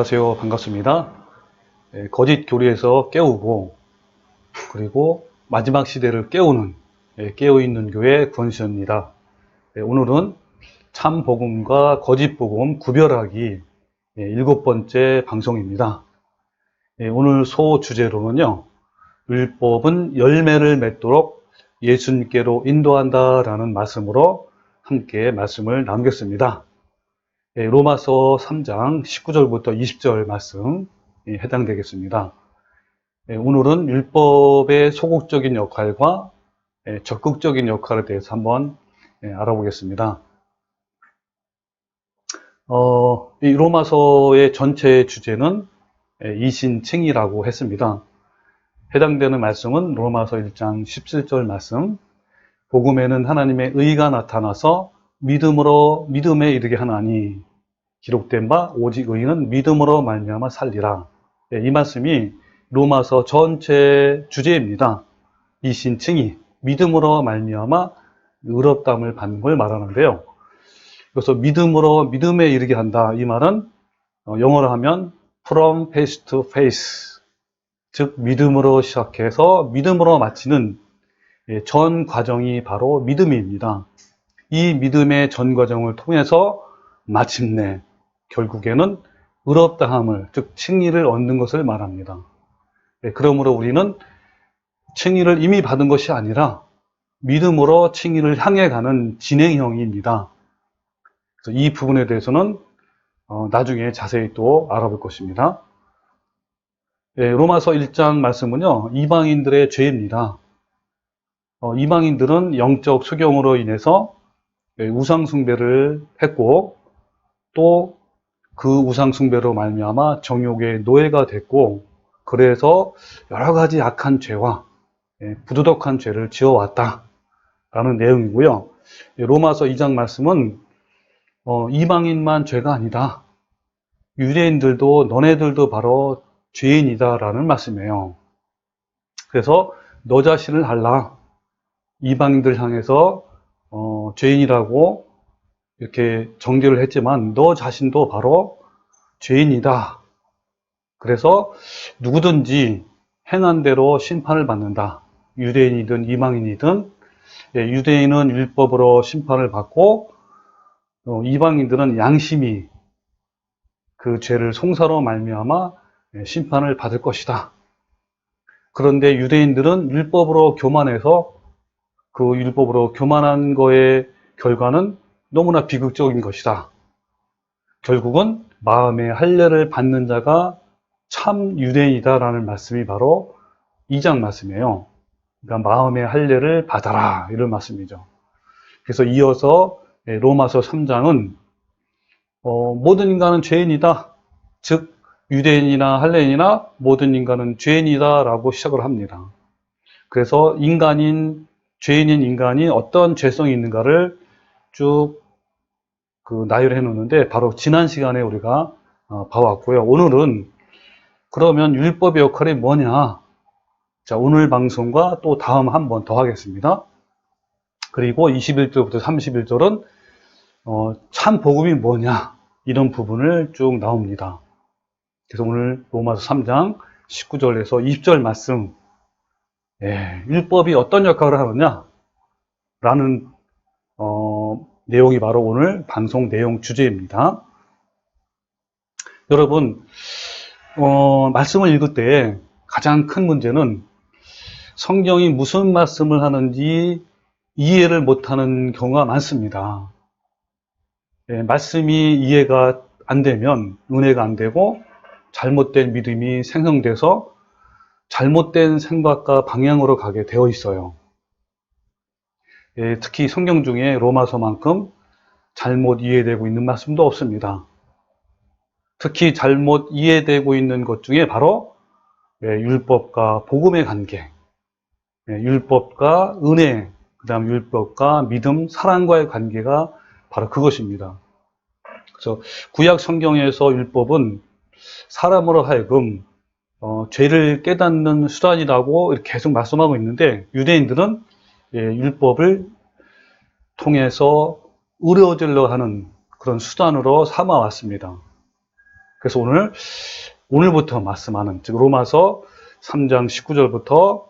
안녕하세요. 반갑습니다. 거짓 교리에서 깨우고 그리고 마지막 시대를 깨우는 깨어있는 교회 권시현입니다. 오늘은 참 복음과 거짓 복음 구별하기 7번째 방송입니다. 오늘 소 주제로는요, 율법은 열매를 맺도록 예수님께로 인도한다라는 말씀으로 함께 말씀을 나누겠습니다. 로마서 3장 19절부터 20절 말씀 해당되겠습니다. 오늘은 율법의 소극적인 역할과 적극적인 역할에 대해서 한번 알아보겠습니다. 이 로마서의 전체 주제는 이신칭이라고 했습니다. 해당되는 말씀은 로마서 1장 17절 말씀, 복음에는 하나님의 의가 나타나서 믿음에 이르게 하나니 기록된 바 오직 의인은 믿음으로 말미암아 살리라. 이 말씀이 로마서 전체 주제입니다. 이신칭이 믿음으로 말미암아 의롭다함을 받는 걸 말하는데요. 그래서 믿음에 이르게 한다. 이 말은 영어로 하면 from faith to faith, 즉 믿음으로 시작해서 믿음으로 마치는 전 과정이 바로 믿음입니다. 이 믿음의 전 과정을 통해서 마침내 결국에는 의롭다함을, 즉 칭의를 얻는 것을 말합니다. 그러므로 우리는 칭의를 이미 받은 것이 아니라 믿음으로 칭의를 향해 가는 진행형입니다. 그래서 이 부분에 대해서는 나중에 자세히 또 알아볼 것입니다. 로마서 1장 말씀은요, 이방인들의 죄입니다. 이방인들은 영적 수경으로 인해서 우상 숭배를 했고, 또 그 우상 숭배로 말미암아 정욕의 노예가 됐고, 그래서 여러 가지 악한 죄와 부도덕한 죄를 지어왔다라는 내용이고요. 로마서 2장 말씀은 이방인만 죄가 아니다, 유대인들도 너네들도 바로 죄인이다라는 말씀이에요. 그래서 너 자신을 알라, 이방인들 향해서 죄인이라고 이렇게 정죄를 했지만 너 자신도 바로 죄인이다. 그래서 누구든지 행한 대로 심판을 받는다. 유대인이든 이방인이든, 유대인은 율법으로 심판을 받고 이방인들은 양심이 그 죄를 송사로 말미암아 심판을 받을 것이다. 그런데 유대인들은 율법으로 교만해서 그 율법으로 교만한 거의 결과는 너무나 비극적인 것이다. 결국은 마음의 할례를 받는 자가 참 유대인이다라는 말씀이 바로 2장 말씀이에요. 그러니까 마음의 할례를 받아라, 이런 말씀이죠. 그래서 이어서 로마서 3장은 모든 인간은 죄인이다, 즉 유대인이나 할례인이나 모든 인간은 죄인이다라고 시작을 합니다. 그래서 죄인인 인간이 어떤 죄성이 있는가를 쭉 나열해 놓는데, 바로 지난 시간에 우리가 봐왔고요. 오늘은 그러면 율법의 역할이 뭐냐? 자, 오늘 방송과 또 다음 한 번 더 하겠습니다. 그리고 21절부터 31절은 참 복음이 뭐냐? 이런 부분을 쭉 나옵니다. 그래서 오늘 로마서 3장 19절에서 20절 말씀, 율법이 어떤 역할을 하느냐? 라는 내용이 바로 오늘 방송 내용 주제입니다. 여러분, 말씀을 읽을 때 가장 큰 문제는 성경이 무슨 말씀을 하는지 이해를 못하는 경우가 많습니다. 말씀이 이해가 안 되면 은혜가 안 되고 잘못된 믿음이 생성돼서 잘못된 생각과 방향으로 가게 되어 있어요. 특히 성경 중에 로마서만큼 잘못 이해되고 있는 말씀도 없습니다. 특히 잘못 이해되고 있는 것 중에 바로 율법과 복음의 관계, 율법과 은혜, 그 다음 율법과 믿음, 사랑과의 관계가 바로 그것입니다. 그래서 구약 성경에서 율법은 사람으로 하여금 죄를 깨닫는 수단이라고 이렇게 계속 말씀하고 있는데, 유대인들은 율법을 통해서 의로워지려 하는 그런 수단으로 삼아왔습니다. 그래서 오늘부터 말씀하는, 즉 로마서 3장 19절부터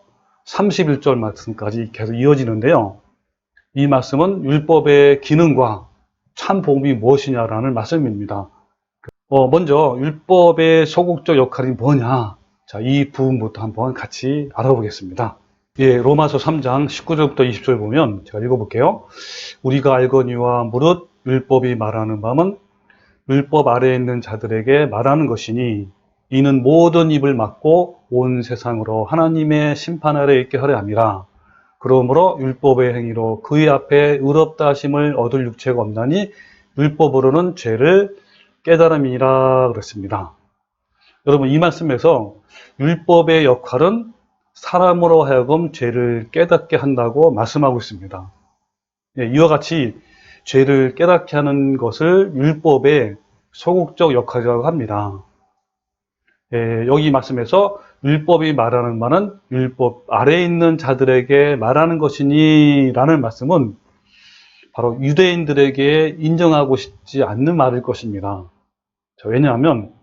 31절 말씀까지 계속 이어지는데요. 이 말씀은 율법의 기능과 참 복음이 무엇이냐라는 말씀입니다. 먼저 율법의 소극적 역할이 뭐냐? 자, 이 부분부터 한번 같이 알아보겠습니다. 예, 로마서 3장 19절부터 20절 보면 제가 읽어볼게요. 우리가 알거니와 무릇 율법이 말하는 바는 율법 아래에 있는 자들에게 말하는 것이니 이는 모든 입을 막고 온 세상으로 하나님의 심판 아래에 있게 하려 함이라. 그러므로 율법의 행위로 그의 앞에 의롭다 하심을 얻을 육체가 없나니 율법으로는 죄를 깨달음이라 그랬습니다. 여러분, 이 말씀에서 율법의 역할은 사람으로 하여금 죄를 깨닫게 한다고 말씀하고 있습니다. 예, 이와 같이 죄를 깨닫게 하는 것을 율법의 소극적 역할이라고 합니다. 예, 여기 말씀에서 율법이 말하는 바는 율법 아래에 있는 자들에게 말하는 것이니 라는 말씀은 바로 유대인들에게 인정하고 싶지 않는 말일 것입니다. 왜냐하면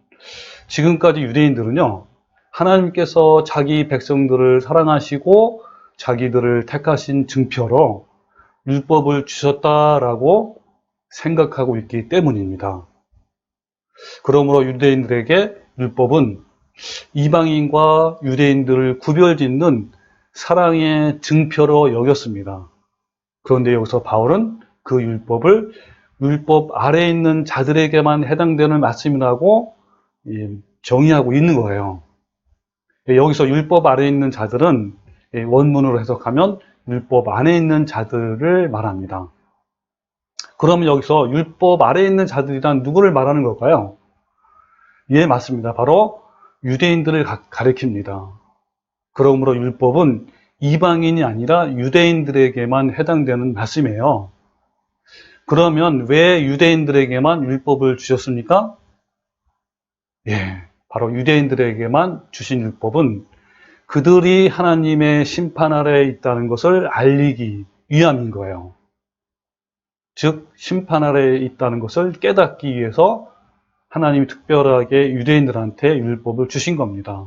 지금까지 유대인들은요, 하나님께서 자기 백성들을 사랑하시고 자기들을 택하신 증표로 율법을 주셨다라고 생각하고 있기 때문입니다. 그러므로 유대인들에게 율법은 이방인과 유대인들을 구별짓는 사랑의 증표로 여겼습니다. 그런데 여기서 바울은 그 율법을 율법 아래에 있는 자들에게만 해당되는 말씀이라고 정의하고 있는 거예요. 여기서 율법 아래에 있는 자들은 원문으로 해석하면 율법 안에 있는 자들을 말합니다. 그러면 여기서 율법 아래에 있는 자들이란 누구를 말하는 걸까요? 예, 맞습니다. 바로 유대인들을 가리킵니다. 그러므로 율법은 이방인이 아니라 유대인들에게만 해당되는 말씀이에요. 그러면 왜 유대인들에게만 율법을 주셨습니까? 예, 바로 유대인들에게만 주신 율법은 그들이 하나님의 심판 아래에 있다는 것을 알리기 위함인 거예요. 즉, 심판 아래에 있다는 것을 깨닫기 위해서 하나님이 특별하게 유대인들한테 율법을 주신 겁니다.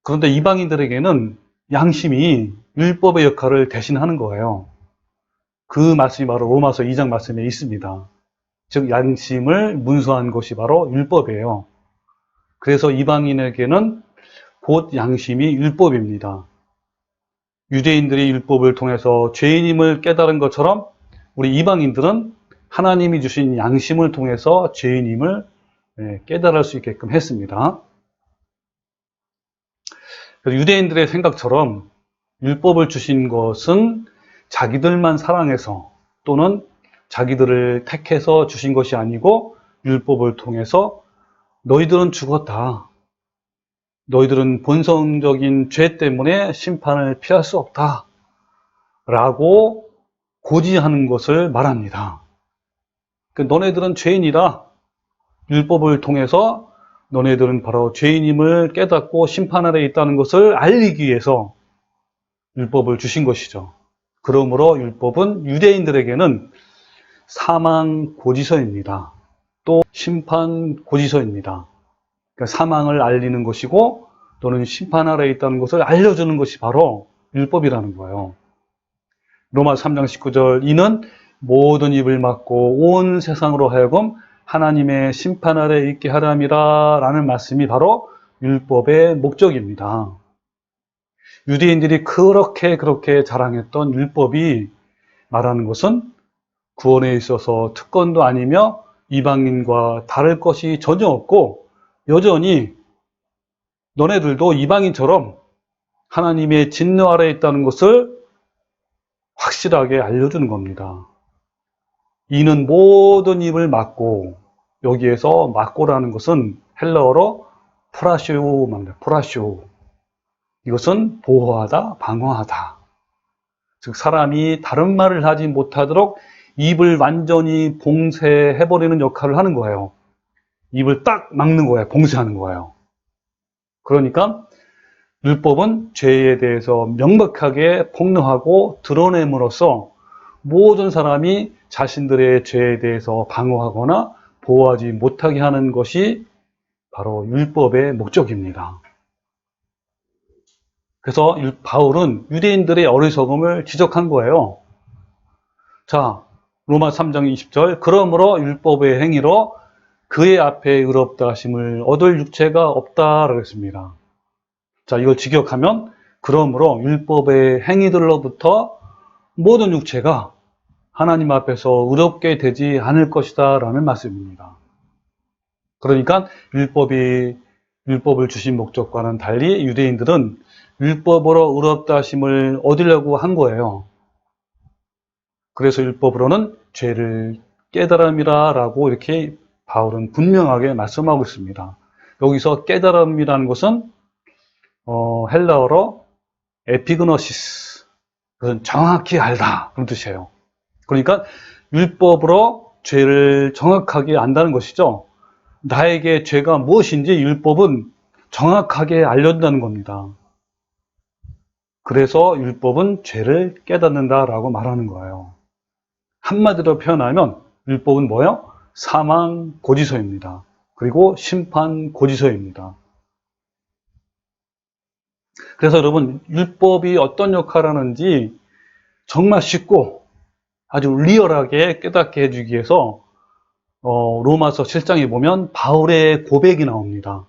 그런데 이방인들에게는 양심이 율법의 역할을 대신하는 거예요. 그 말씀이 바로 로마서 2장 말씀에 있습니다. 즉, 양심을 문서한 것이 바로 율법이에요. 그래서 이방인에게는 곧 양심이 율법입니다. 유대인들이 율법을 통해서 죄인임을 깨달은 것처럼 우리 이방인들은 하나님이 주신 양심을 통해서 죄인임을 깨달을 수 있게끔 했습니다. 유대인들의 생각처럼 율법을 주신 것은 자기들만 사랑해서 또는 자기들을 택해서 주신 것이 아니고 율법을 통해서 너희들은 죽었다. 너희들은 본성적인 죄 때문에 심판을 피할 수 없다. 라고 고지하는 것을 말합니다. 너네들은 죄인이라 율법을 통해서 너네들은 바로 죄인임을 깨닫고 심판 아래에 있다는 것을 알리기 위해서 율법을 주신 것이죠. 그러므로 율법은 유대인들에게는 사망 고지서입니다. 또 심판 고지서입니다. 그러니까 사망을 알리는 것이고 또는 심판 아래에 있다는 것을 알려주는 것이 바로 율법이라는 거예요. 로마서 3장 19절 이는 모든 입을 막고 온 세상으로 하여금 하나님의 심판 아래에 있게 하려 함이라 라는 말씀이 바로 율법의 목적입니다. 유대인들이 그렇게 자랑했던 율법이 말하는 것은 구원에 있어서 특권도 아니며 이방인과 다를 것이 전혀 없고 여전히 너네들도 이방인처럼 하나님의 진노 아래에 있다는 것을 확실하게 알려주는 겁니다. 이는 모든 입을 막고, 여기에서 막고라는 것은 헬라어로 프라쇼입니다. 프라쇼. 이것은 보호하다, 방어하다. 즉 사람이 다른 말을 하지 못하도록 입을 완전히 봉쇄해버리는 역할을 하는 거예요. 입을 딱 막는 거예요. 봉쇄하는 거예요. 그러니까 율법은 죄에 대해서 명백하게 폭로하고 드러냄으로써 모든 사람이 자신들의 죄에 대해서 방어하거나 보호하지 못하게 하는 것이 바로 율법의 목적입니다. 그래서 바울은 유대인들의 어리석음을 지적한 거예요. 자, 로마 3장 20절, 그러므로 율법의 행위로 그의 앞에 의롭다 하심을 얻을 육체가 없다라고 했습니다. 자, 이걸 직역하면 그러므로 율법의 행위들로부터 모든 육체가 하나님 앞에서 의롭게 되지 않을 것이다 라는 말씀입니다. 그러니까 율법을 주신 목적과는 달리 유대인들은 율법으로 의롭다 하심을 얻으려고 한 거예요. 그래서 율법으로는 죄를 깨달음이라 라고 이렇게 바울은 분명하게 말씀하고 있습니다. 여기서 깨달음이라는 것은 헬라어로 에피그노시스, 그것은 정확히 알다 그런 뜻이에요. 그러니까 율법으로 죄를 정확하게 안다는 것이죠. 나에게 죄가 무엇인지 율법은 정확하게 알려준다는 겁니다. 그래서 율법은 죄를 깨닫는다라고 말하는 거예요. 한마디로 표현하면 율법은 뭐예요? 사망 고지서입니다. 그리고 심판 고지서입니다. 그래서 여러분, 율법이 어떤 역할을 하는지 정말 쉽고 아주 리얼하게 깨닫게 해주기 위해서 로마서 7장에 보면 바울의 고백이 나옵니다.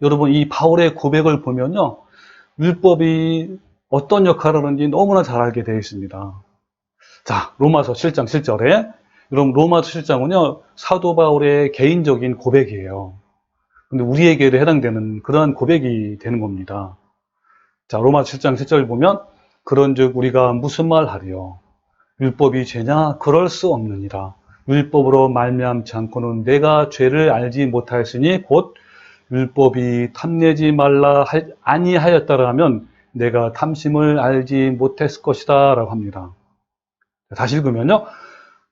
여러분, 이 바울의 고백을 보면요, 율법이 어떤 역할을 하는지 너무나 잘 알게 되어 있습니다. 자, 로마서 7장 7절에, 여러분, 로마서 7장은요, 사도 바울의 개인적인 고백이에요. 근데 우리에게도 해당되는 그러한 고백이 되는 겁니다. 자, 로마서 7장 7절을 보면, 그런즉 우리가 무슨 말 하리요? 율법이 죄냐? 그럴 수 없느니라. 율법으로 말미암지 않고는 내가 죄를 알지 못하였으니 곧 율법이 탐내지 말라 아니하였다라면 내가 탐심을 알지 못했을 것이다 라고 합니다. 다시 읽으면요,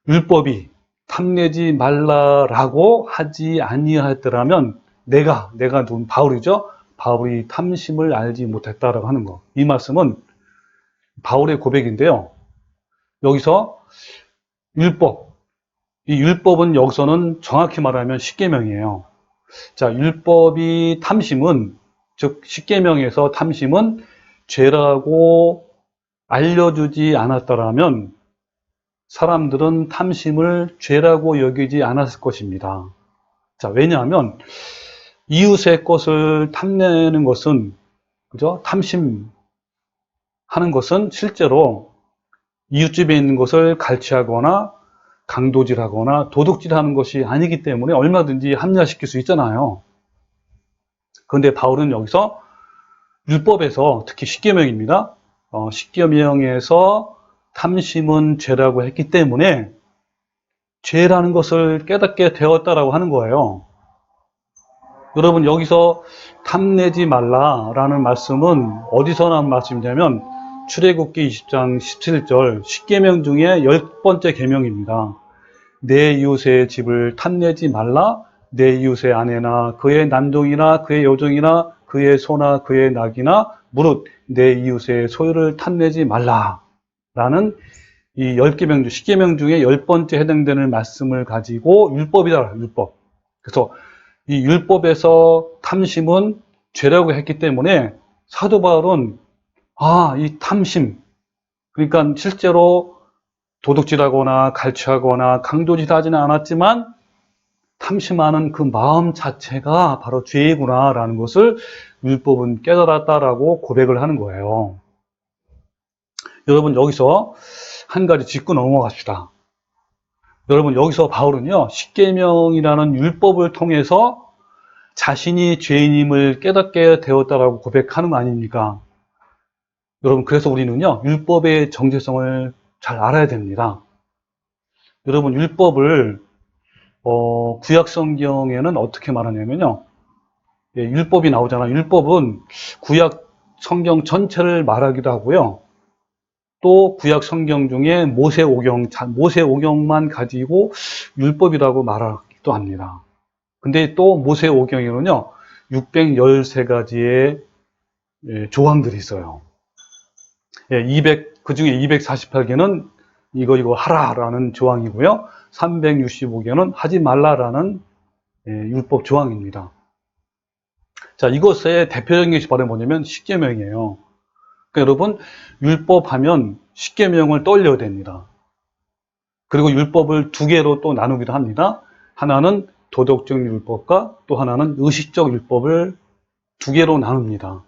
율법이 탐내지 말라라고 하지 아니하였더라면 내가 누군 바울이죠? 바울이 탐심을 알지 못했다라고 하는 거. 이 말씀은 바울의 고백인데요. 여기서 이 율법은 여기서는 정확히 말하면 십계명이에요. 자, 율법이 탐심은, 즉 십계명에서 탐심은 죄라고 알려주지 않았더라면 사람들은 탐심을 죄라고 여기지 않았을 것입니다. 자, 왜냐하면 이웃의 것을 탐내는 것은, 그죠? 탐심하는 것은 실제로 이웃집에 있는 것을 갈취하거나 강도질하거나 도둑질하는 것이 아니기 때문에 얼마든지 합리화시킬 수 있잖아요. 그런데 바울은 여기서 율법에서, 특히 십계명입니다. 십계명에서 탐심은 죄라고 했기 때문에 죄라는 것을 깨닫게 되었다라고 하는 거예요. 여러분, 여기서 탐내지 말라라는 말씀은 어디서 나온 말씀이냐면 출애굽기 20장 17절 십계명 중에 10번째 계명입니다. 내 이웃의 집을 탐내지 말라. 내 이웃의 아내나 그의 남종이나 그의 여종이나 그의 소나 그의 낙이나 무릇 내 이웃의 소유를 탐내지 말라 라는 이 10계명 중, 10계명 중에 10번째 해당되는 말씀을 가지고 율법이다, 율법. 그래서 이 율법에서 탐심은 죄라고 했기 때문에 사도 바울은 이 탐심, 그러니까 실제로 도둑질하거나 갈취하거나 강도질하지는 않았지만 탐심하는 그 마음 자체가 바로 죄이구나라는 것을 율법은 깨달았다라고 고백을 하는 거예요. 여러분, 여기서 한 가지 짚고 넘어갑시다. 여러분, 여기서 바울은요, 십계명이라는 율법을 통해서 자신이 죄인임을 깨닫게 되었다라고 고백하는 거 아닙니까? 여러분, 그래서 우리는요, 율법의 정체성을 잘 알아야 됩니다. 여러분, 율법을 구약 성경에는 어떻게 말하냐면요, 율법이 나오잖아요. 율법은 구약 성경 전체를 말하기도 하고요. 또 구약 성경 중에 모세오경만 가지고 율법이라고 말하기도 합니다. 근데 또 모세오경에는요, 613가지의 조항들이 있어요. 그 중에 248개는 이거 하라라는 조항이고요. 365개는 하지 말라라는 율법 조항입니다. 자, 이것의 대표적인 것이 바로 뭐냐면 십계명이에요. 그러니까 여러분, 율법하면 십계명을 떠올려야 됩니다. 그리고 율법을 두 개로 또 나누기도 합니다. 하나는 도덕적 율법과 또 하나는 의식적 율법을 두 개로 나눕니다.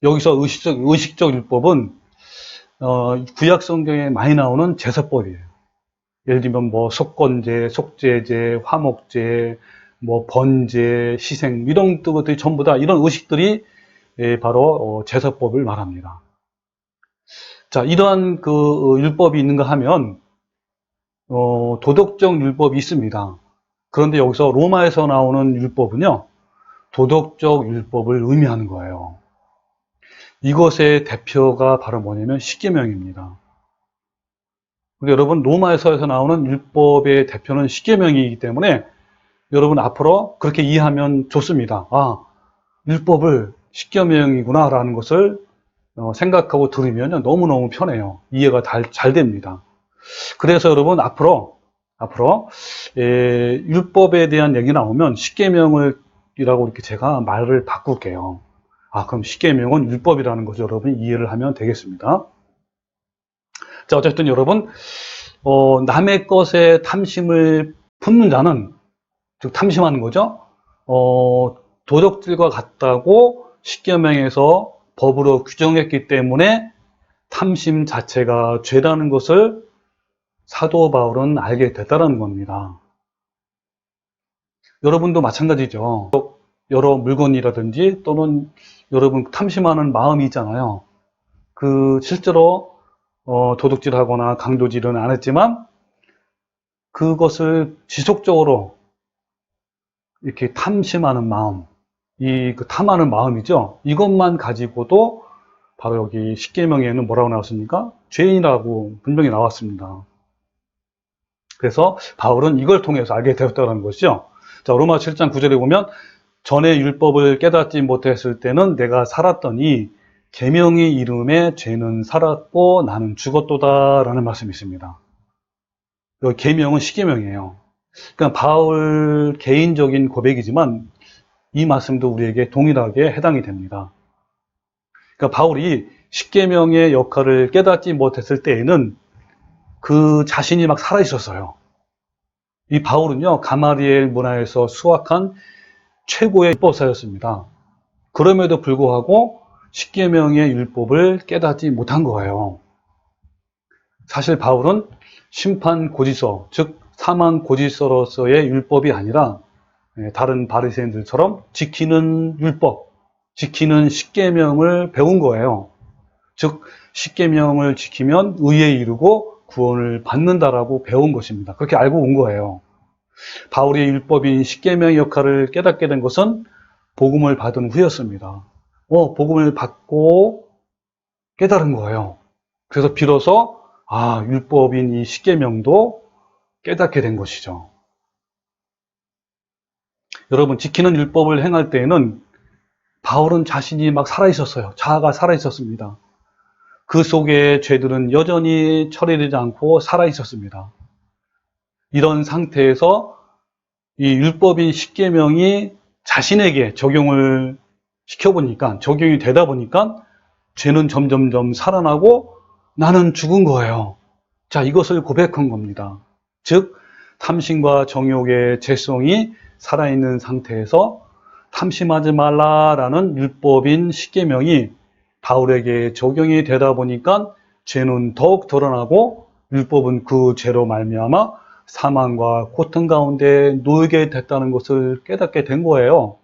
여기서 의식적 율법은 구약 성경에 많이 나오는 제사법이에요. 예를 들면 뭐 속건제, 속죄제, 화목제, 뭐 번제, 희생 이런 것들이 전부 다 이런 의식들이 바로 제사법을 말합니다. 자, 이러한 그 율법이 있는가 하면 도덕적 율법이 있습니다. 그런데 여기서 로마에서 나오는 율법은요, 도덕적 율법을 의미하는 거예요. 이것의 대표가 바로 뭐냐면 십계명입니다. 여러분, 로마에서 나오는 율법의 대표는 십계명이기 때문에 여러분 앞으로 그렇게 이해하면 좋습니다. 아, 율법을 십계명이구나 라는 것을 생각하고 들으면 너무너무 편해요. 이해가 잘 됩니다. 그래서 여러분 앞으로 율법에 대한 얘기 나오면 십계명이라고 이렇게 제가 말을 바꿀게요. 아, 그럼 십계명은 율법이라는 것을 여러분이 이해를 하면 되겠습니다. 자, 어쨌든 여러분, 남의 것에 탐심을 품는 자는, 즉 탐심하는 거죠. 도덕질과 같다고 십계명에서 법으로 규정했기 때문에 탐심 자체가 죄라는 것을 사도 바울은 알게 됐다는 겁니다. 여러분도 마찬가지죠. 여러 물건이라든지 또는 여러분 탐심하는 마음이 있잖아요. 실제로 도둑질하거나 강도질은 안 했지만 그것을 지속적으로 이렇게 탐심하는 마음, 그 탐하는 마음이죠. 이것만 가지고도 바로 여기 십계명에는 뭐라고 나왔습니까? 죄인이라고 분명히 나왔습니다. 그래서 바울은 이걸 통해서 알게 되었다는 것이죠. 자, 로마 7장 9절에 보면 전에 율법을 깨닫지 못했을 때는 내가 살았더니 계명이 이름에 죄는 살았고 나는 죽었도다 라는 말씀이 있습니다. 여기 계명은 십계명이에요. 그러니까 바울 개인적인 고백이지만 이 말씀도 우리에게 동일하게 해당이 됩니다. 그러니까 바울이 십계명의 역할을 깨닫지 못했을 때에는 그 자신이 막 살아 있었어요. 이 바울은요, 가마리엘 문화에서 수확한 최고의 율법사였습니다. 그럼에도 불구하고 십계명의 율법을 깨닫지 못한 거예요. 사실 바울은 심판 고지서, 즉 사망 고지서로서의 율법이 아니라 다른 바리새인들처럼 지키는 율법, 지키는 십계명을 배운 거예요. 즉 십계명을 지키면 의에 이르고 구원을 받는다라고 배운 것입니다. 그렇게 알고 온 거예요. 바울의 율법인 십계명의 역할을 깨닫게 된 것은 복음을 받은 후였습니다. 복음을 받고 깨달은 거예요. 그래서 비로소 율법인 이 십계명도 깨닫게 된 것이죠. 여러분, 지키는 율법을 행할 때에는 바울은 자신이 막 살아있었어요. 자아가 살아있었습니다. 그 속에 죄들은 여전히 처리되지 않고 살아있었습니다. 이런 상태에서 이 율법인 십계명이 자신에게 적용을 시켜보니까, 적용이 되다 보니까 죄는 점점점 살아나고 나는 죽은 거예요. 자, 이것을 고백한 겁니다. 즉, 탐심과 정욕의 죄성이 살아있는 상태에서 탐심하지 말라라는 율법인 십계명이 바울에게 적용이 되다 보니까 죄는 더욱 드러나고 율법은 그 죄로 말미암아 사망과 고통 가운데 놓이게 됐다는 것을 깨닫게 된 거예요.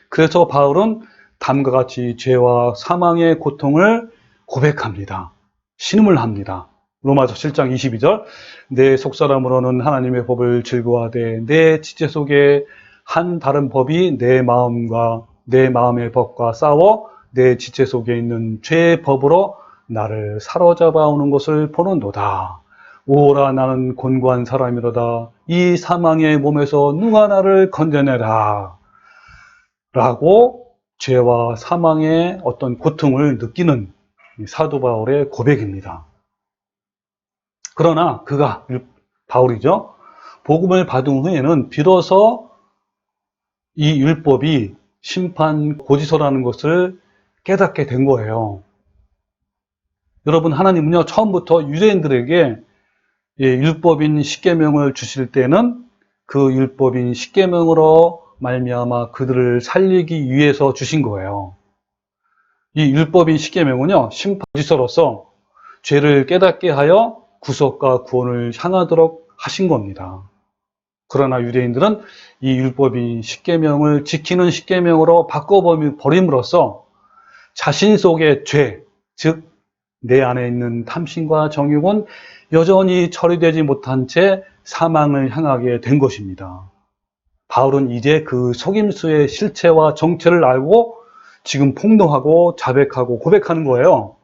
그래서 바울은 다음과 같이 죄와 사망의 고통을 고백합니다. 신음을 합니다. 로마서 7장 22절 내 속사람으로는 하나님의 법을 즐거워하되 내 지체 속에 한 다른 법이 내 마음의 법과 싸워 내 지체 속에 있는 죄의 법으로 나를 사로잡아 오는 것을 보는도다. 오라 나는 곤고한 사람이로다. 이 사망의 몸에서 누가 나를 건져내라. 라고 죄와 사망의 어떤 고통을 느끼는 사도 바울의 고백입니다. 그러나 바울이죠. 복음을 받은 후에는 비로소 이 율법이 심판 고지서라는 것을 깨닫게 된 거예요. 여러분, 하나님은요, 처음부터 유대인들에게 율법인 십계명을 주실 때는 그 율법인 십계명으로 말미암아 그들을 살리기 위해서 주신 거예요. 이 율법인 십계명은요, 심판 고지서로서 죄를 깨닫게 하여 구속과 구원을 향하도록 하신 겁니다. 그러나 유대인들은 이 율법인 십계명을 지키는 십계명으로 바꿔버림으로써 자신 속의 죄, 즉 내 안에 있는 탐심과 정욕은 여전히 처리되지 못한 채 사망을 향하게 된 것입니다. 바울은 이제 그 속임수의 실체와 정체를 알고 지금 폭로하고 자백하고 고백하는 거예요.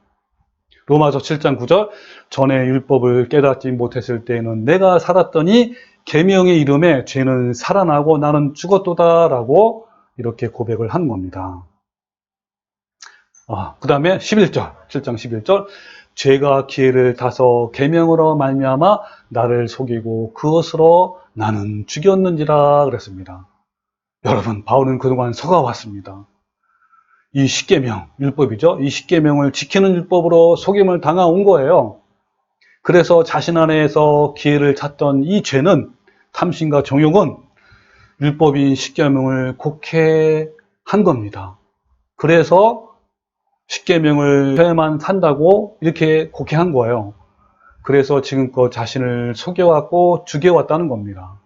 로마서 7장 9절, 전에 율법을 깨닫지 못했을 때에는 내가 살았더니 계명의 이름에 죄는 살아나고 나는 죽었도다라고 이렇게 고백을 한 겁니다. 그 다음에 11절, 7장 11절, 죄가 기회를 타서 계명으로 말미암아 나를 속이고 그것으로 나는 죽였는지라 그랬습니다. 여러분, 바울은 그동안 속아왔습니다. 이 십계명, 율법이죠. 이 십계명을 지키는 율법으로 속임을 당해온 거예요. 그래서 자신 안에서 기회를 찾던 이 죄는, 탐심과 정욕은 율법인 십계명을 곡해한 겁니다. 그래서 십계명을 해야만 산다고 이렇게 곡해한 거예요. 그래서 지금껏 자신을 속여왔고 죽여왔다는 겁니다.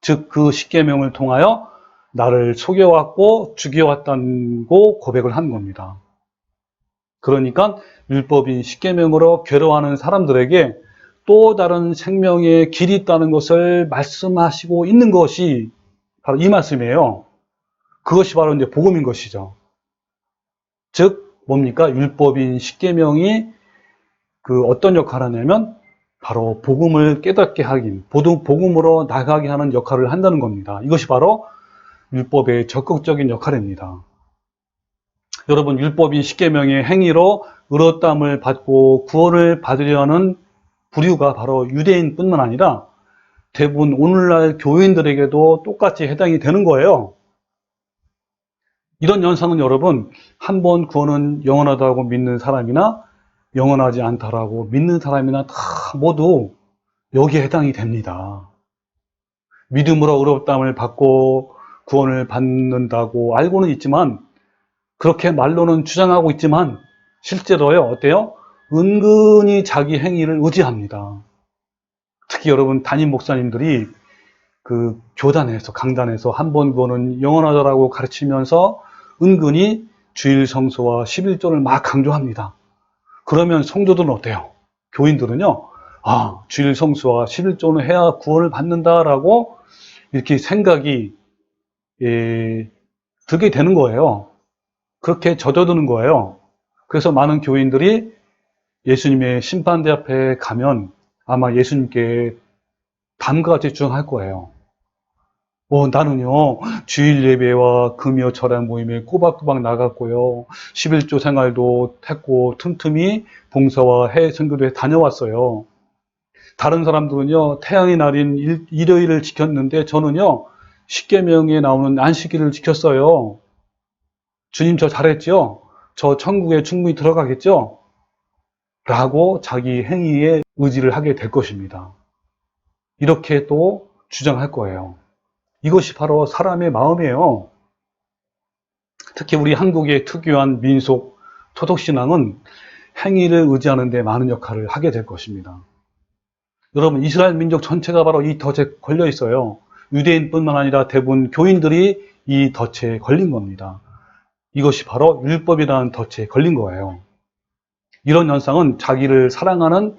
즉 그 십계명을 통하여 나를 속여왔고 죽여왔다고 고백을 한 겁니다. 그러니까 율법인 십계명으로 괴로워하는 사람들에게 또 다른 생명의 길이 있다는 것을 말씀하시고 있는 것이 바로 이 말씀이에요. 그것이 바로 이제 복음인 것이죠. 즉 뭡니까? 율법인 십계명이 그 어떤 역할을 하냐면 바로 복음을 깨닫게 하긴, 복음으로 나가게 하는 역할을 한다는 겁니다. 이것이 바로 율법의 적극적인 역할입니다. 여러분, 율법인 십계명의 행위로 의롭다함을 받고 구원을 받으려는 부류가 바로 유대인뿐만 아니라 대부분 오늘날 교인들에게도 똑같이 해당이 되는 거예요. 이런 현상은 여러분, 한 번 구원은 영원하다고 믿는 사람이나 영원하지 않다라고 믿는 사람이나 다 모두 여기에 해당이 됩니다. 믿음으로 의롭다함을 받고 구원을 받는다고 알고는 있지만, 그렇게 말로는 주장하고 있지만 실제로요, 어때요? 은근히 자기 행위를 의지합니다. 특히 여러분, 담임 목사님들이 그 교단에서, 강단에서 한 번 구원은 영원하다라고 가르치면서 은근히 주일 성수와 11조를 막 강조합니다. 그러면 성도들은 어때요? 교인들은요, 주일 성수와 11조는 해야 구원을 받는다라고 이렇게 생각이 들게 되는 거예요. 그렇게 젖어드는 거예요. 그래서 많은 교인들이 예수님의 심판대 앞에 가면 아마 예수님께 다음과 같이 주장할 거예요. 나는요, 주일 예배와 금요 철학 모임에 꼬박꼬박 나갔고요, 11조 생활도 했고, 틈틈이 봉사와 해외 선교도에 다녀왔어요. 다른 사람들은요, 태양의 날인 일요일을 지켰는데, 저는요, 십계명에 나오는 안식일을 지켰어요. 주님, 저 잘했죠? 저 천국에 충분히 들어가겠죠? 라고 자기 행위에 의지를 하게 될 것입니다. 이렇게 또 주장할 거예요. 이것이 바로 사람의 마음이에요. 특히 우리 한국의 특유한 민속 토독신앙은 행위를 의지하는 데 많은 역할을 하게 될 것입니다. 여러분, 이스라엘 민족 전체가 바로 이 덫에 걸려 있어요. 유대인뿐만 아니라 대부분 교인들이 이 덫에 걸린 겁니다. 이것이 바로 율법이라는 덫에 걸린 거예요. 이런 현상은 자기를 사랑하는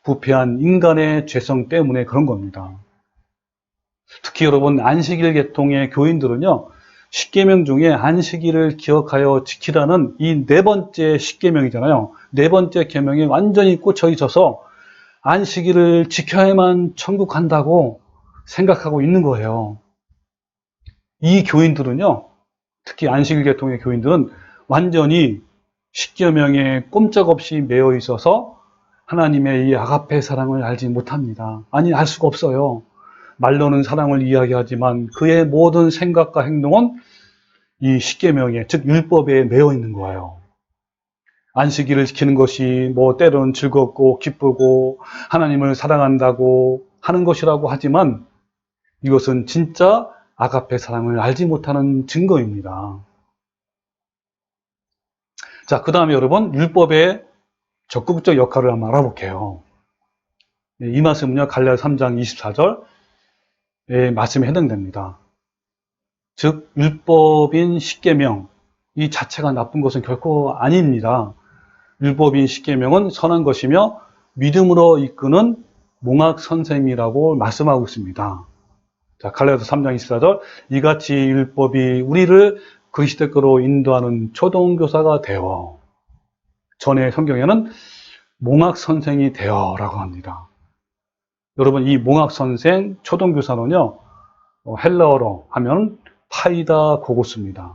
부패한 인간의 죄성 때문에 그런 겁니다. 특히 여러분, 안식일 계통의 교인들은요, 십계명 중에 안식일을 기억하여 지키라는 이 네 번째 십계명이잖아요. 네 번째 계명에 완전히 꽂혀 있어서 안식일을 지켜야만 천국 간다고 생각하고 있는 거예요. 이 교인들은요, 특히 안식일 계통의 교인들은 완전히 십계명에 꼼짝없이 매여 있어서 하나님의 이 아가페 사랑을 알지 못합니다. 아니, 알 수가 없어요. 말로는 사랑을 이야기하지만 그의 모든 생각과 행동은 이 십계명에, 즉 율법에 매여 있는 거예요. 안식일을 지키는 것이 뭐 때로는 즐겁고 기쁘고 하나님을 사랑한다고 하는 것이라고 하지만 이것은 진짜 아가페 사랑을 알지 못하는 증거입니다. 자, 그 다음에 여러분, 율법의 적극적 역할을 한번 알아볼게요. 이 말씀은요, 갈라디아 3장 24절의 말씀에 해당됩니다. 즉, 율법인 십계명, 이 자체가 나쁜 것은 결코 아닙니다. 율법인 십계명은 선한 것이며 믿음으로 이끄는 몽학 선생이라고 말씀하고 있습니다. 자, 갈라디아서 3장 24절, 이같이 율법이 우리를 그리스도께로 인도하는 초등교사가 되어, 전에 성경에는 몽학 선생이 되어라고 합니다. 여러분, 이 몽학 선생, 초등교사는요, 헬라어로 하면 파이다 고고스입니다.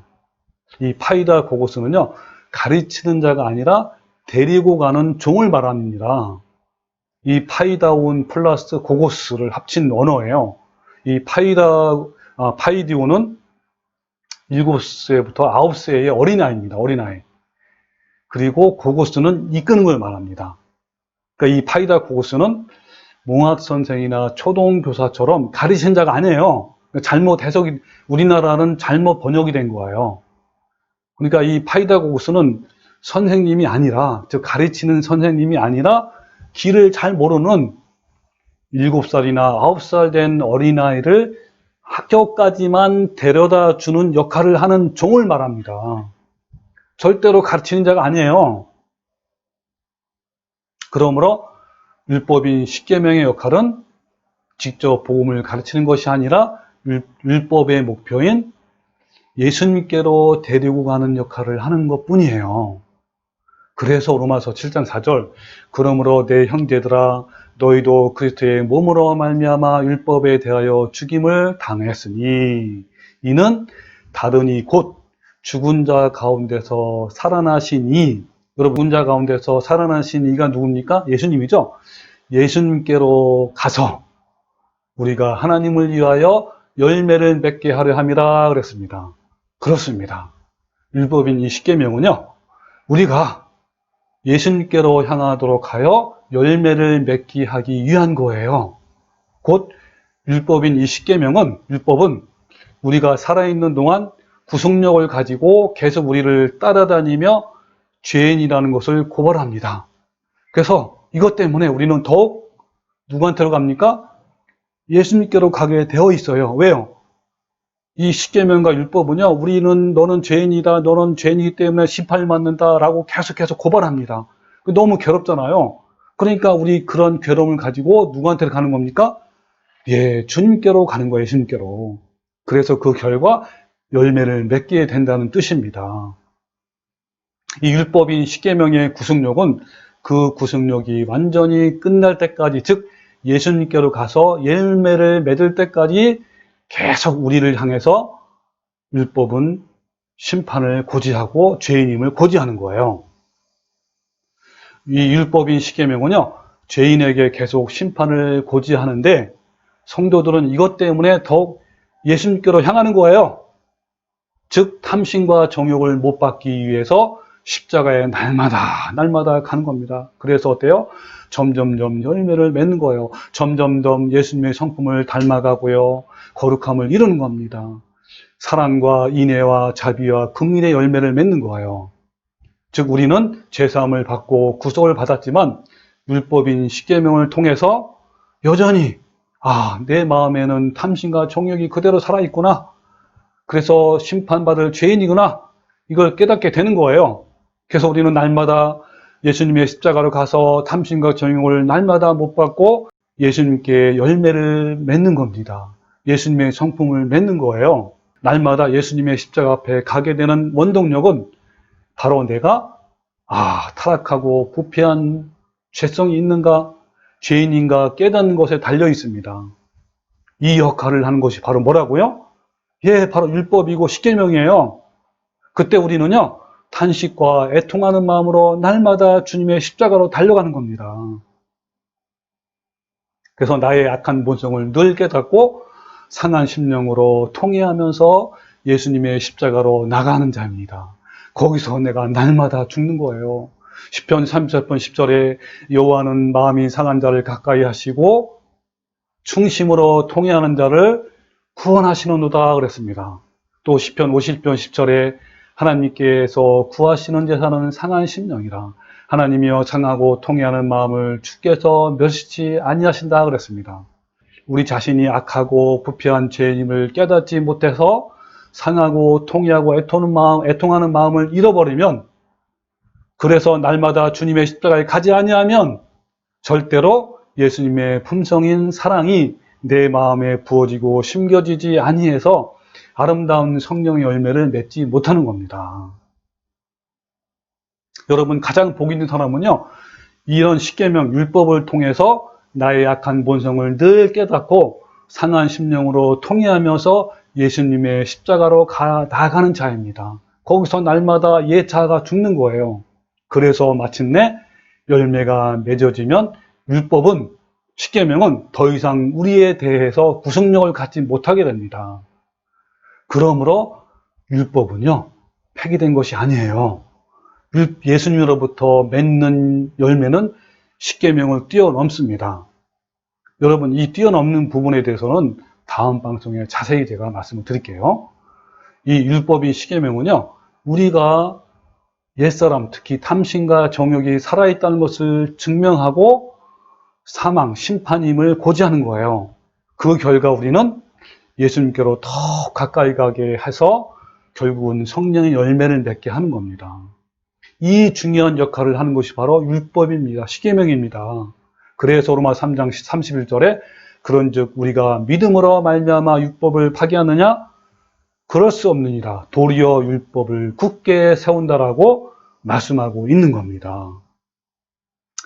이 파이다 고고스는요, 가르치는 자가 아니라 데리고 가는 종을 말합니다. 이 파이다온 플러스 고고스를 합친 언어예요. 이 파이디오는 7세부터 9세의 어린아이입니다. 어린아이. 그리고 고고스는 이끄는 걸 말합니다. 그러니까 이 파이다 고고스는 몽학 선생이나 초등교사처럼 가르치는 자가 아니에요. 잘못 해석이, 우리나라는 잘못 번역이 된 거예요. 그러니까 이 파이다 고고스는 선생님이 아니라, 즉 가르치는 선생님이 아니라 길을 잘 모르는 7살이나 9살 된 어린아이를 학교까지만 데려다 주는 역할을 하는 종을 말합니다. 절대로 가르치는 자가 아니에요. 그러므로 율법인 십계명의 역할은 직접 복음을 가르치는 것이 아니라 율법의 목표인 예수님께로 데리고 가는 역할을 하는 것뿐이에요. 그래서 로마서 7장 4절, 그러므로 내 형제들아 너희도 그리스도의 몸으로 말미암아 율법에 대하여 죽임을 당했으니 이는 다르니 곧 죽은 자 가운데서 살아나신 이, 여러분 죽은 자 가운데서 살아나신 이가 누굽니까? 예수님이죠. 예수님께로 가서 우리가 하나님을 위하여 열매를 맺게 하려 함이라 그랬습니다. 그렇습니다. 율법인 이 십계명은요, 우리가 예수님께로 향하도록 하여 열매를 맺게 하기 위한 거예요. 곧 율법인 이 십계명은, 율법은 우리가 살아있는 동안 구속력을 가지고 계속 우리를 따라다니며 죄인이라는 것을 고발합니다. 그래서 이것 때문에 우리는 더욱 누구한테로 갑니까? 예수님께로 가게 되어 있어요. 왜요? 이 십계명과 율법은요, 우리는 너는 죄인이다, 너는 죄인이기 때문에 심판을 받는다라고 계속해서 고발합니다. 너무 괴롭잖아요. 그러니까 우리 그런 괴로움을 가지고 누구한테 가는 겁니까? 예, 주님께로 가는 거예요, 예수님께로. 그래서 그 결과 열매를 맺게 된다는 뜻입니다. 이 율법인 십계명의 구속력은 그 구속력이 완전히 끝날 때까지, 즉 예수님께로 가서 열매를 맺을 때까지 계속 우리를 향해서 율법은 심판을 고지하고 죄인임을 고지하는 거예요. 이 율법인 십계명은요, 죄인에게 계속 심판을 고지하는데 성도들은 이것 때문에 더욱 예수님께로 향하는 거예요. 즉 탐심과 정욕을 못 받기 위해서 십자가에 날마다 가는 겁니다. 그래서 어때요? 점점점 열매를 맺는 거예요. 점점점 예수님의 성품을 닮아가고요, 거룩함을 이루는 겁니다. 사랑과 인애와 자비와 긍휼의 열매를 맺는 거예요. 즉 우리는 죄사함을 받고 구속을 받았지만 율법인 십계명을 통해서 여전히 내 마음에는 탐심과 정욕이 그대로 살아있구나, 그래서 심판받을 죄인이구나, 이걸 깨닫게 되는 거예요. 그래서 우리는 날마다 예수님의 십자가로 가서 탐심과 정욕을 날마다 못 받고 예수님께 열매를 맺는 겁니다. 예수님의 성품을 맺는 거예요. 날마다 예수님의 십자가 앞에 가게 되는 원동력은 바로 내가 타락하고 부패한 죄성이 있는가, 죄인인가 깨닫는 것에 달려 있습니다. 이 역할을 하는 것이 바로 뭐라고요? 예, 바로 율법이고 십계명이에요. 그때 우리는요, 탄식과 애통하는 마음으로 날마다 주님의 십자가로 달려가는 겁니다. 그래서 나의 악한 본성을 늘 깨닫고 상한 심령으로 통회하면서 예수님의 십자가로 나가는 자입니다. 거기서 내가 날마다 죽는 거예요. 시편 34편 10절에 여호와는 마음이 상한 자를 가까이 하시고 충심으로 통회하는 자를 구원하시는도다 그랬습니다. 또 시편 50편 10절에 하나님께서 구하시는 제사는 상한 심령이라 하나님이여 상하고 통회하는 마음을 주께서 멸시치 아니하신다 그랬습니다. 우리 자신이 악하고 부패한 죄인임을 깨닫지 못해서 상하고 통회하고 애통하는 마음을 잃어버리면, 그래서 날마다 주님의 십자가에 가지 아니하면 절대로 예수님의 품성인 사랑이 내 마음에 부어지고 심겨지지 아니해서 아름다운 성령의 열매를 맺지 못하는 겁니다. 여러분, 가장 복 있는 사람은요, 이런 십계명 율법을 통해서 나의 약한 본성을 늘 깨닫고 상한 심령으로 통회하면서 예수님의 십자가로 나아가는 자입니다. 거기서 날마다 옛 자아가 죽는 거예요. 그래서 마침내 열매가 맺어지면 율법은, 십계명은 더 이상 우리에 대해서 구속력을 갖지 못하게 됩니다. 그러므로 율법은요, 폐기된 것이 아니에요. 예수님으로부터 맺는 열매는 십계명을 뛰어넘습니다. 여러분, 이 뛰어넘는 부분에 대해서는 다음 방송에 자세히 제가 말씀을 드릴게요. 이 율법인 십계명은요, 우리가 옛사람, 특히 탐심과 정욕이 살아있다는 것을 증명하고 사망, 심판임을 고지하는 거예요. 그 결과 우리는 예수님께로 더 가까이 가게 해서 결국은 성령의 열매를 맺게 하는 겁니다. 이 중요한 역할을 하는 것이 바로 율법입니다. 십계명입니다. 그래서 로마 3장 31절에 그런즉 우리가 믿음으로 말미암아 율법을 파기하느냐? 그럴 수 없느니라. 도리어 율법을 굳게 세운다라고 말씀하고 있는 겁니다.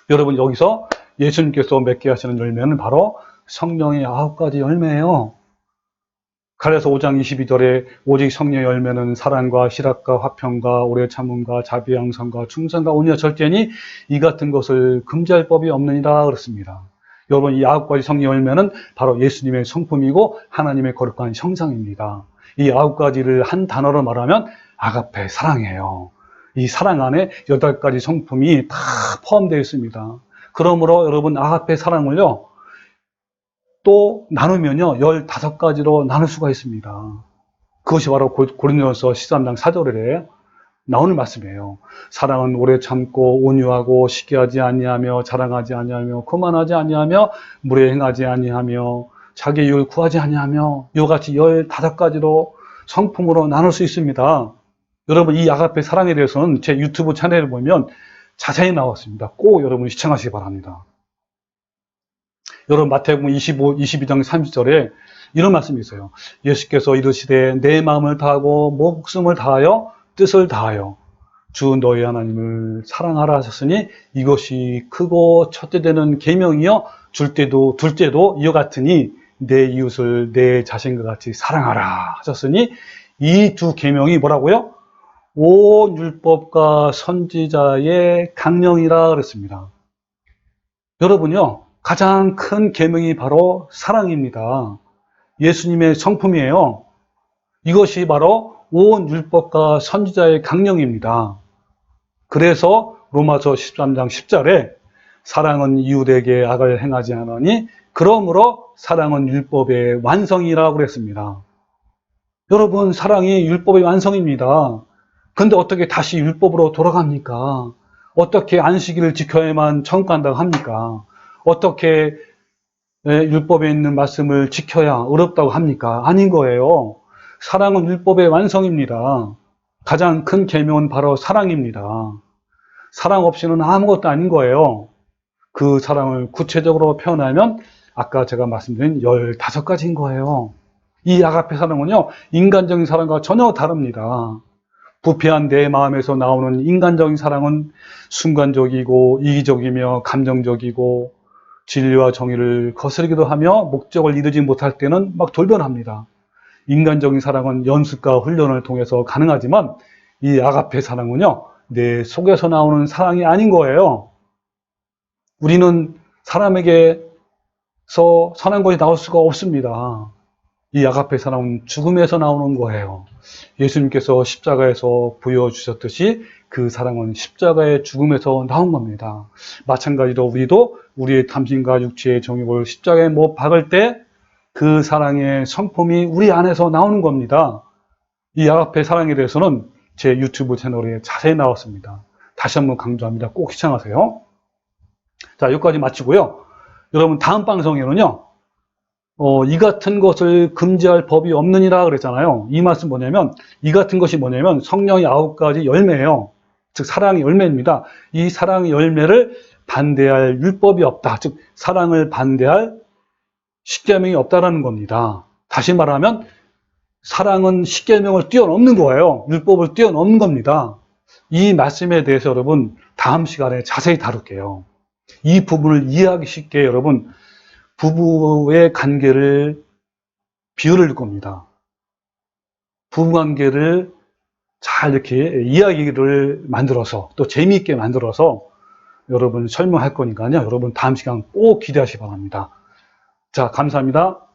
여러분, 여기서 예수님께서 맺게 하시는 열매는 바로 성령의 9가지 열매예요. 갈라디아서 5장 22절에 오직 성령의 열매는 사랑과 희락과 화평과 오래 참음과 자비 양선과 충성과 온유와 절제니 이 같은 것을 금지할 법이 없느니라 그렇습니다. 여러분, 이 9가지 성령 열매는 바로 예수님의 성품이고 하나님의 거룩한 형상입니다. 이 9가지를 한 단어로 말하면 아가페, 사랑이에요. 이 사랑 안에 8가지 성품이 다 포함되어 있습니다. 그러므로 여러분, 아가페 사랑을요, 또 나누면요 15가지로 나눌 수가 있습니다. 그것이 바로 고린도전서 13장 4절에 나오는 말씀이에요. 사랑은 오래 참고 온유하고 시기하지 아니하며 자랑하지 아니하며 거만하지 아니하며 물에 행하지 아니하며 자기 이익을 구하지 아니하며 이와 같이 15가지로 성품으로 나눌 수 있습니다. 여러분, 이 아가페 사랑에 대해서는 제 유튜브 채널을 보면 자세히 나왔습니다. 꼭 여러분 시청하시기 바랍니다. 여러분, 마태복음 22장 30절에 이런 말씀이 있어요. 예수께서 이르시되 내 마음을 다하고 목숨을 다하여 뜻을 다하여 주 너희 하나님을 사랑하라 하셨으니 이것이 크고 첫째 되는 계명이요 둘째도 이와 같으니 내 이웃을 내 자신과 같이 사랑하라 하셨으니 이 두 계명이 뭐라고요? 온 율법과 선지자의 강령이라 그랬습니다. 여러분요, 가장 큰 계명이 바로 사랑입니다. 예수님의 성품이에요. 이것이 바로 온 율법과 선지자의 강령입니다. 그래서 로마서 13장 10절에 사랑은 이웃에게 악을 행하지 않으니 그러므로 사랑은 율법의 완성이라고 그랬습니다. 여러분, 사랑이 율법의 완성입니다. 근데 어떻게 다시 율법으로 돌아갑니까? 어떻게 안식일을 지켜야만 천국 간다고 합니까? 어떻게 율법에 있는 말씀을 지켜야 어렵다고 합니까? 아닌 거예요. 사랑은 율법의 완성입니다. 가장 큰 계명은 바로 사랑입니다. 사랑 없이는 아무것도 아닌 거예요. 그 사랑을 구체적으로 표현하면 아까 제가 말씀드린 15가지인 거예요. 이 아가페 사랑은요, 인간적인 사랑과 전혀 다릅니다. 부패한 내 마음에서 나오는 인간적인 사랑은 순간적이고 이기적이며 감정적이고 진리와 정의를 거스르기도 하며 목적을 이루지 못할 때는 막 돌변합니다. 인간적인 사랑은 연습과 훈련을 통해서 가능하지만 이 아가페 사랑은요, 내 속에서 나오는 사랑이 아닌 거예요. 우리는 사람에게 선한 것이 나올 수가 없습니다. 이 아가페 사랑은 죽음에서 나오는 거예요. 예수님께서 십자가에서 보여주셨듯이 그 사랑은 십자가의 죽음에서 나온 겁니다. 마찬가지로 우리도 우리의 탐심과 육체의 정욕을 십자가에 못 박을 때 그 사랑의 성품이 우리 안에서 나오는 겁니다. 이 아가페 사랑에 대해서는 제 유튜브 채널에 자세히 나왔습니다. 다시 한번 강조합니다. 꼭 시청하세요. 자, 여기까지 마치고요. 여러분, 다음 방송에는요, 이 같은 것을 금지할 법이 없느니라 그랬잖아요. 이 말씀 뭐냐면, 이 같은 것이 뭐냐면, 성령의 9가지 열매예요. 즉, 사랑의 열매입니다. 이 사랑의 열매를 반대할 율법이 없다. 즉, 사랑을 반대할 십계명이 없다라는 겁니다. 다시 말하면, 사랑은 십계명을 뛰어넘는 거예요. 율법을 뛰어넘는 겁니다. 이 말씀에 대해서 여러분, 다음 시간에 자세히 다룰게요. 이 부분을 이해하기 쉽게 여러분, 부부의 관계를 비유를 줄 겁니다. 부부관계를 잘 이렇게 이야기를 만들어서 또 재미있게 만들어서 여러분 설명할 거니까요. 여러분 다음 시간 꼭 기대하시기 바랍니다. 자, 감사합니다.